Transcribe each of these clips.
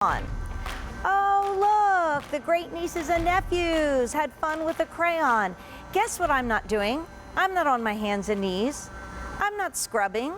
Oh, look, the great nieces and nephews had fun with the crayon. Guess what I'm not doing? I'm not on my hands and knees. I'm not scrubbing.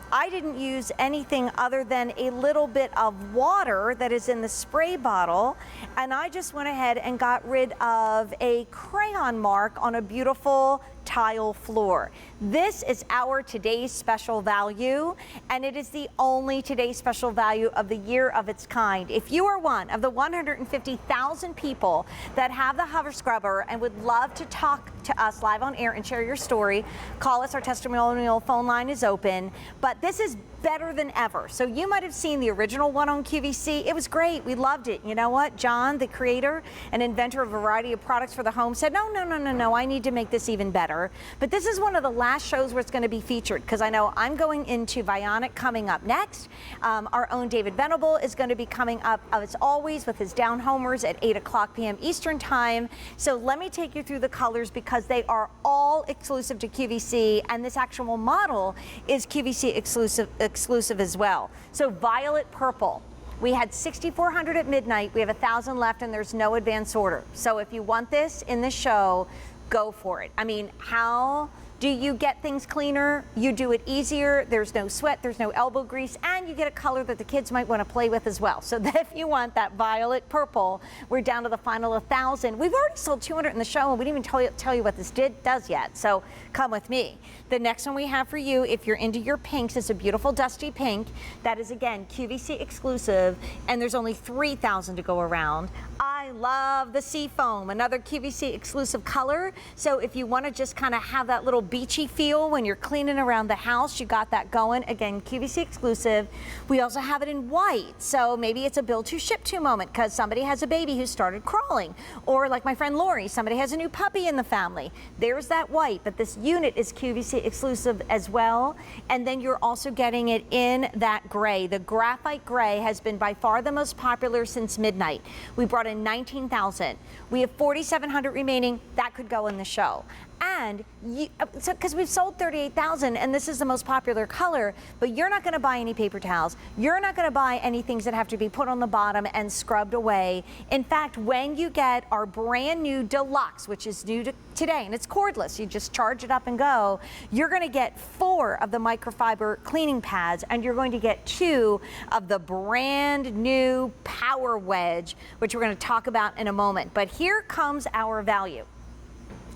I didn't use anything other than a little bit of water that is in the spray bottle, and I just went ahead and got rid of a crayon mark on a beautiful tile floor. This is our today's special value, and it is the only today's special value of the year of its kind. If you are one of the 150,000 people that have the Hover Scrubber and would love to talk to us live on air and share your story, call us. Our testimonial phone line is open, but this is better than ever. So you might have seen the original one on QVC. It was great. We loved it. You know what? John, the creator and inventor of a variety of products for the home, said, no, I need to make this even better. But this is one of the last shows where it's going to be featured, because I know I'm going into Vionic coming up next. Our own David Venable is going to be coming up, as always, with his Down Homers at 8 p.m. Eastern Time. So let me take you through the colors, because they are all exclusive to QVC, and this actual model is QVC exclusive as well. So violet purple. We had 6,400 at midnight. We have 1,000 left, and there's no advance order. So if you want this in the show, go for it. I mean, how do you get things cleaner? You do it easier. There's no sweat, there's no elbow grease, and you get a color that the kids might want to play with as well. So that if you want that violet purple, we're down to the final 1,000. We've already sold 200 in the show, and we didn't even tell you what this does yet. So come with me. The next one we have for you, if you're into your pinks, is a beautiful dusty pink. That is, again, QVC exclusive, and there's only 3,000 to go around. I love the sea foam, another QVC exclusive color. So if you want to just kind of have that little beachy feel when you're cleaning around the house, you got that going. Again, QVC exclusive. We also have it in white. So maybe it's a build to ship to moment, because somebody has a baby who started crawling, or like my friend Lori, somebody has a new puppy in the family. There's that white, but this unit is QVC exclusive as well. And then you're also getting it in that gray. The graphite gray has been by far the most popular since midnight. We brought in 19,000. We have 4,700 remaining. That could go in the show. And because we've sold 38,000, and this is the most popular color, but you're not going to buy any paper towels. You're not going to buy any things that have to be put on the bottom and scrubbed away. In fact, when you get our brand new Deluxe, which is new to today, and it's cordless, you just charge it up and go, you're going to get 4 of the microfiber cleaning pads, and you're going to get 2 of the brand new Power Wedge, which we're going to talk about in a moment. But here comes our value.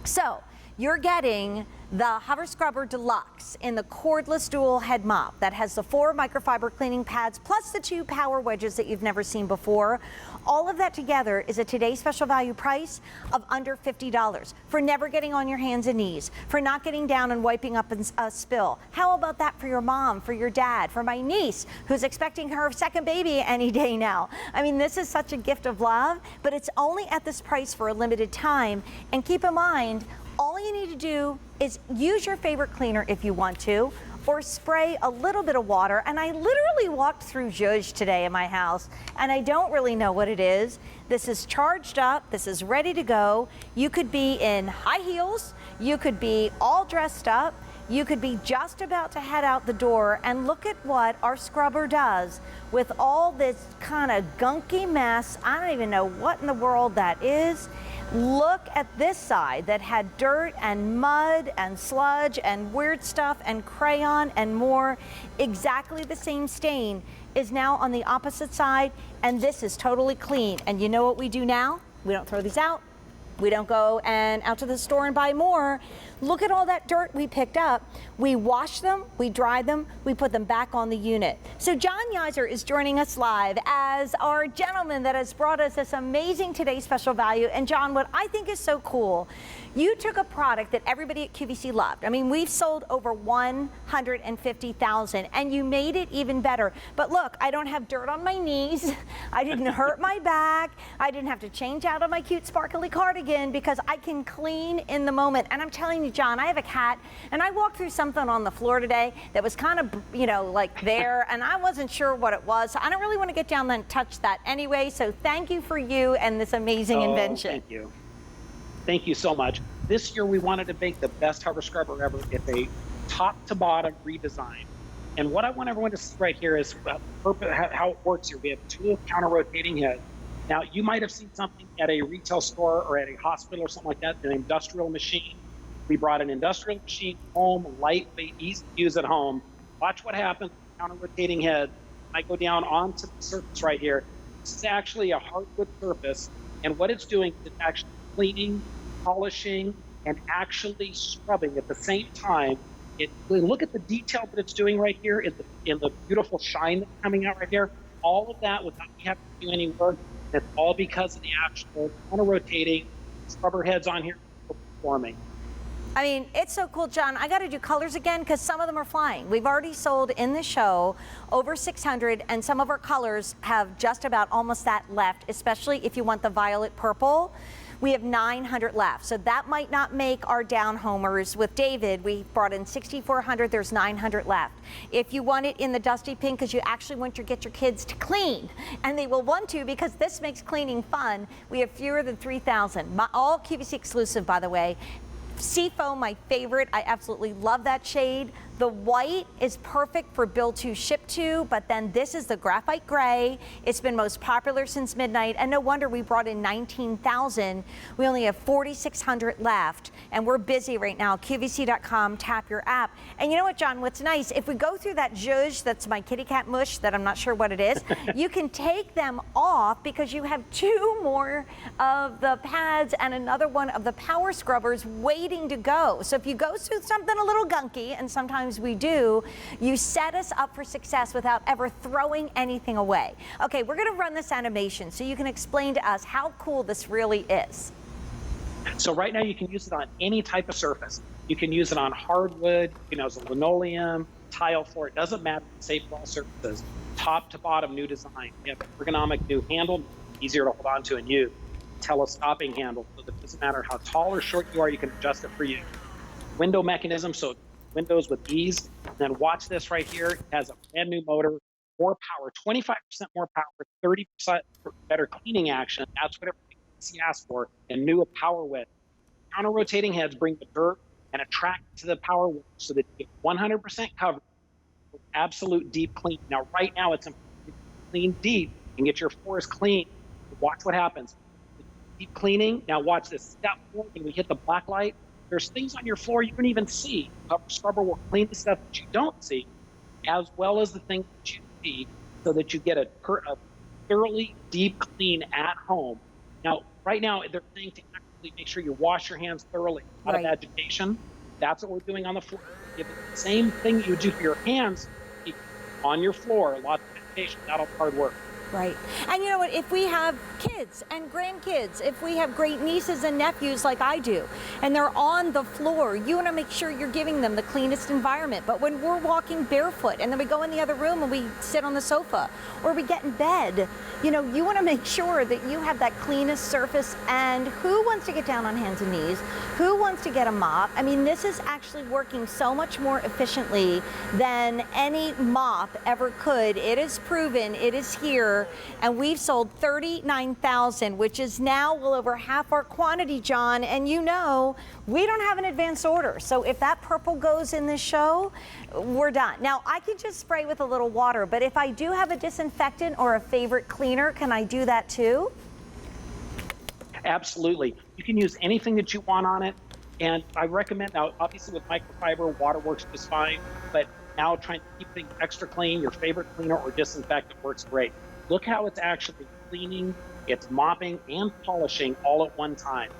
So you're getting the Hover Scrubber Deluxe in the cordless dual head mop that has the 4 microfiber cleaning pads plus the 2 power wedges that you've never seen before. All of that together is a today's special value price of under $50 for never getting on your hands and knees, for not getting down and wiping up a spill. How about that for your mom, for your dad, for my niece who's expecting her second baby any day now? I mean, this is such a gift of love, but it's only at this price for a limited time. And keep in mind, all you need to do is use your favorite cleaner if you want to, or spray a little bit of water. And I literally walked through Zhuzh today in my house, and I don't really know what it is. This is charged up. This is ready to go. You could be in high heels. You could be all dressed up. You could be just about to head out the door, and look at what our scrubber does with all this kind of gunky mess. I don't even know what in the world that is. Look at this side that had dirt and mud and sludge and weird stuff and crayon and more. Exactly the same stain is now on the opposite side, and this is totally clean. And you know what we do now? We don't throw these out. We don't go and out to the store and buy more. Look at all that dirt we picked up. We wash them, we dry them, we put them back on the unit. So John Yeiser is joining us live as our gentleman that has brought us this amazing today's special value. And John, what I think is so cool, you took a product that everybody at QVC loved. I mean, we've sold over 150,000, and you made it even better. But look, I don't have dirt on my knees. I didn't hurt my back. I didn't have to change out of my cute sparkly cardigan, because I can clean in the moment. And I'm telling you, John, I have a cat, and I walked through something on the floor today that was kind of, you know, like there, and I wasn't sure what it was. So I don't really want to get down there and touch that anyway. So thank you for you and this amazing invention. Thank you. Thank you so much. This year we wanted to make the best Hover Scrubber ever with a top to bottom redesign. And what I want everyone to see right here is how it works here. We have two counter-rotating heads. Now, you might have seen something at a retail store or at a hospital or something like that, an industrial machine. We brought an industrial machine home, lightweight, easy to use at home. Watch what happens with counter-rotating head. I go down onto the surface right here. This is actually a hardwood surface, and what it's doing is it's actually cleaning, polishing, and actually scrubbing at the same time. Look at the detail that it's doing right here in the beautiful shine that's coming out right here. All of that without me having to do any work. That's all because of the actual counter-rotating scrubber heads on here performing. I mean, it's so cool, John. I got to do colors again because some of them are flying. We've already sold in the show over 600, and some of our colors have just about almost that left, especially if you want the violet purple. We have 900 left, so that might not make our down homers. With David, we brought in 6,400, there's 900 left. If you want it in the dusty pink because you actually want to get your kids to clean, and they will want to because this makes cleaning fun, we have fewer than 3,000. All QVC exclusive, by the way. Seafoam, my favorite. I absolutely love that shade. The white is perfect for build to, ship to, but then this is the graphite gray. It's been most popular since midnight, and no wonder we brought in 19,000. We only have 4,600 left, and we're busy right now. QVC.com, tap your app. And you know what, John, what's nice, if we go through that zhuzh, that's my kitty cat mush that I'm not sure what it is, you can take them off because you have 2 more of the pads and another one of the power scrubbers waiting to go. So if you go through something a little gunky, and sometimes we do, you set us up for success without ever throwing anything away. Okay, we're going to run this animation so you can explain to us how cool this really is. So right now you can use it on any type of surface. You can use it on hardwood, you know, as a linoleum, tile floor, it doesn't matter, it's safe for all surfaces. Top to bottom, new design. We have an ergonomic new handle, easier to hold on to and use. Telescoping handle, so that it doesn't matter how tall or short you are, you can adjust it for you. Window mechanism, so windows with ease. And then watch this right here. It has a brand new motor, more power, 25% more power, 30% better cleaning action. That's what everybody asked for. And new power width. Counter rotating heads bring the dirt and attract to the power width so that you get 100% coverage with absolute deep clean. Now, right now, it's important to clean deep and get your floors clean. Watch what happens. Deep cleaning. Now, watch this. Step 4, when we hit the black light, there's things on your floor you don't even see. Hover Scrubber will clean the stuff that you don't see, as well as the things that you see, so that you get a thoroughly deep clean at home. Now, right now, they're saying to actually make sure you wash your hands thoroughly. A lot of agitation. That's what we're doing on the floor. Give it the same thing you would do for your hands on your floor. Lots of agitation. Not all hard work. Right. And you know what, if we have kids and grandkids, if we have great nieces and nephews like I do, and they're on the floor, you want to make sure you're giving them the cleanest environment. But when we're walking barefoot and then we go in the other room and we sit on the sofa or we get in bed, you know, you want to make sure that you have that cleanest surface. And who wants to get down on hands and knees? Who wants to get a mop? I mean, this is actually working so much more efficiently than any mop ever could. It is proven, it is here. And we've sold 39,000, which is now well over half our quantity, John. And you know, we don't have an advance order. So if that purple goes in this show, we're done. Now, I could just spray with a little water, but if I do have a disinfectant or a favorite cleaner, can I do that too? Absolutely. You can use anything that you want on it. And I recommend, now, obviously with microfiber, water works just fine, but now trying to keep things extra clean, your favorite cleaner or disinfectant works great. Look how it's actually cleaning, it's mopping and polishing all at one time.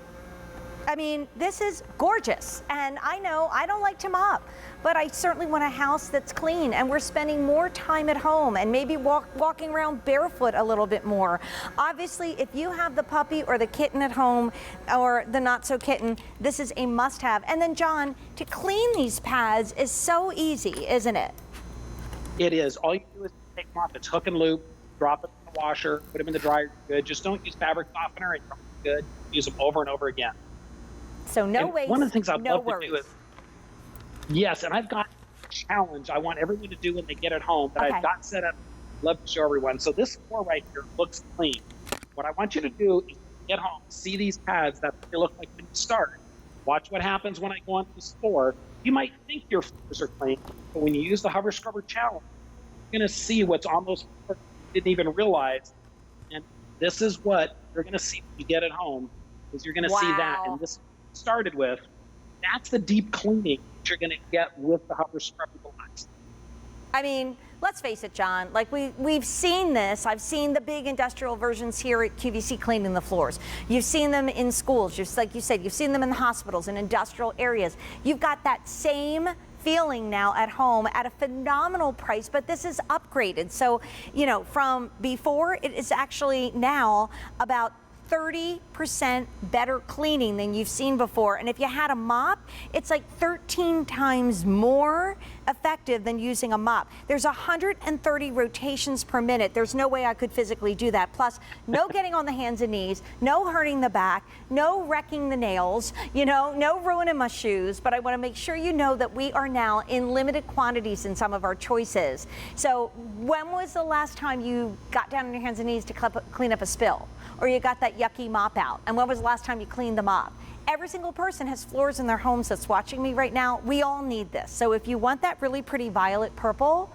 I mean, this is gorgeous. And I know I don't like to mop, but I certainly want a house that's clean, and we're spending more time at home and maybe walking around barefoot a little bit more. Obviously, if you have the puppy or the kitten at home or the not so kitten, this is a must have. And then John, to clean these pads is so easy, isn't it? It is. All you do is take them off. It's hook and loop, drop it in the washer, put them in the dryer, good. Just don't use fabric softener, it's good. Use them over and over again. So no waste, one of the things I'd love worries. to do is, yes, and I've got a challenge I want everyone to do when they get at home that I've got set up. Love to show everyone. So this floor right here looks clean. What I want you to do is get home, see these pads, that's what they look like when you start. Watch what happens when I go onto this floor. You might think your floors are clean, but when you use the Hover Scrubber Challenge, you're going to see what's almost you didn't even realize. And this is what you're going to see when you get it home, is you're going to see that. And this started with, that's the deep cleaning that you're going to get with the Hover Scrubber Deluxe. I mean, let's face it, John, like we've seen this. I've seen the big industrial versions here at QVC cleaning the floors. You've seen them in schools, just like you said, you've seen them in the hospitals and industrial areas. You've got that same feeling now at home at a phenomenal price, but this is upgraded. So, you know, from before, it is actually now about 30% better cleaning than you've seen before. And if you had a mop, it's like 13 times more effective than using a mop. There's 130 rotations per minute. There's no way I could physically do that. Plus, no getting on the hands and knees, no hurting the back, no wrecking the nails, you know, no ruining my shoes. But I want to make sure you know that we are now in limited quantities in some of our choices. So when was the last time you got down on your hands and knees to clean up a spill? Or you got that yucky mop out? And when was the last time you cleaned the mop? Every single person has floors in their homes that's watching me right now. We all need this. So if you want that really pretty violet purple,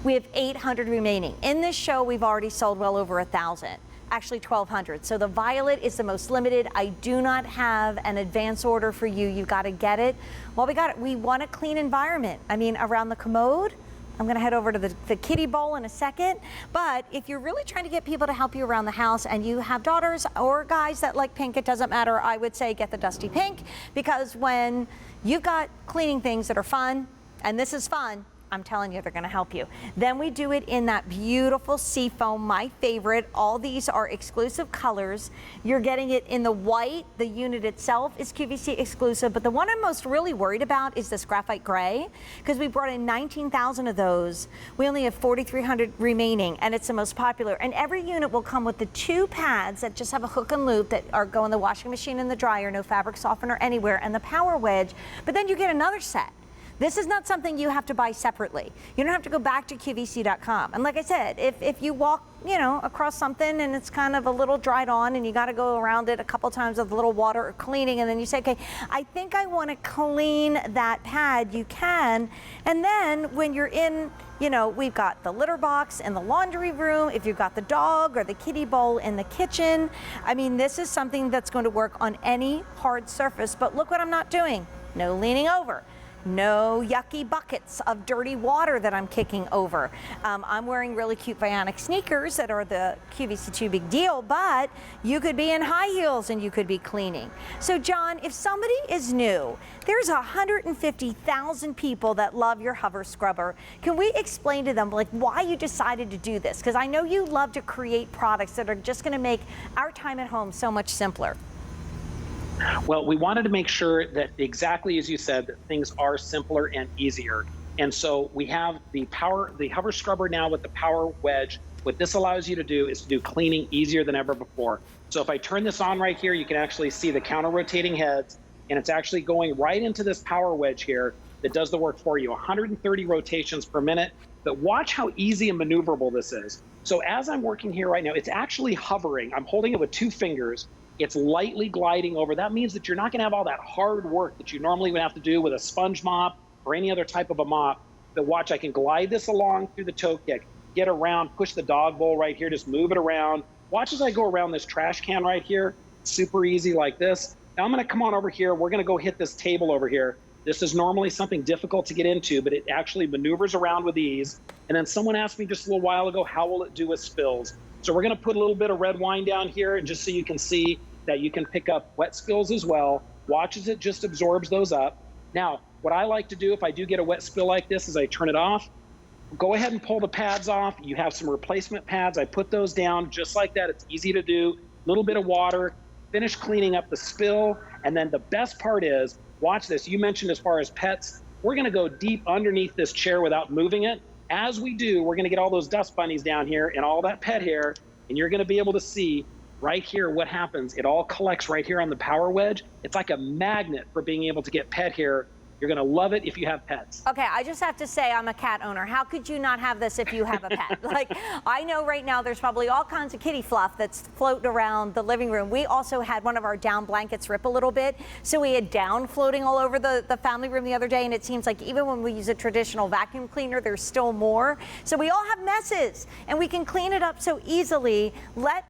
we have 800 remaining. In this show, we've already sold well over 1,000, actually 1,200. So the violet is the most limited. I do not have an advance order for you. You got to get it. Well, we got it. We want a clean environment. I mean, around the commode. I'm going to head over to the kiddie bowl in a second. But if you're really trying to get people to help you around the house and you have daughters or guys that like pink, it doesn't matter. I would say get the Dusty Pink, because when you've got cleaning things that are fun, and this is fun, I'm telling you, they're going to help you. Then we do it in that beautiful sea foam, my favorite. All these are exclusive colors. You're getting it in the white. The unit itself is QVC exclusive, but the one I'm most really worried about is this graphite gray, because we brought in 19,000 of those. We only have 4,300 remaining, and it's the most popular. And every unit will come with the 2 pads that just have a hook and loop that are go in the washing machine and the dryer, no fabric softener anywhere, and the power wedge. But then you get another set. This is not something you have to buy separately. You don't have to go back to QVC.com. And like I said, if you walk, you know, across something and it's kind of a little dried on and you got to go around it a couple times with a little water or cleaning, and then you say, okay, I think I want to clean that pad, you can. And then when you're in, you know, we've got the litter box in the laundry room, if you've got the dog or the kiddie bowl in the kitchen. I mean, this is something that's going to work on any hard surface. But look what I'm not doing. No leaning over. No yucky buckets of dirty water that I'm kicking over. I'm wearing really cute Vionic sneakers that are the QVC 2 big deal, but you could be in high heels and you could be cleaning. So John, if somebody is new, there's 150,000 people that love your Hover Scrubber. Can we explain to them like why you decided to do this? Because I know you love to create products that are just going to make our time at home so much simpler. Well, we wanted to make sure that, exactly as you said, that things are simpler and easier. And so we have the Hover Scrubber now with the power wedge. What this allows you to do is to do cleaning easier than ever before. So if I turn this on right here, you can actually see the counter rotating heads, and it's actually going right into this power wedge here that does the work for you. 130 rotations per minute. But watch how easy and maneuverable this is. So as I'm working here right now, it's actually hovering. I'm holding it with 2 fingers. It's lightly gliding over. That means that you're not going to have all that hard work that you normally would have to do with a sponge mop or any other type of a mop. But watch, I can glide this along through the toe kick, get around, push the dog bowl right here, just move it around. Watch as I go around this trash can right here. Super easy like this. Now I'm going to come on over here. We're going to go hit this table over here. This is normally something difficult to get into, but it actually maneuvers around with ease. And then someone asked me just a little while ago, how will it do with spills? So we're going to put a little bit of red wine down here, and just so you can see that you can pick up wet spills as well. Watch as it just absorbs those up. Now, what I like to do if I do get a wet spill like this is I turn it off. Go ahead and pull the pads off. You have some replacement pads. I put those down just like that. It's easy to do. A little bit of water. Finish cleaning up the spill. And then the best part is, watch this. You mentioned as far as pets, we're going to go deep underneath this chair without moving it. As we do, we're going to get all those dust bunnies down here and all that pet hair, and you're going to be able to see right here what happens. It all collects right here on the power wedge. It's like a magnet for being able to get pet hair. You're going to love it if you have pets. Okay, I just have to say I'm a cat owner. How could you not have this if you have a pet? Like, I know right now there's probably all kinds of kitty fluff that's floating around the living room. We also had one of our down blankets rip a little bit, so we had down floating all over the family room the other day, and it seems like even when we use a traditional vacuum cleaner, there's still more. So we all have messes, and we can clean it up so easily. Let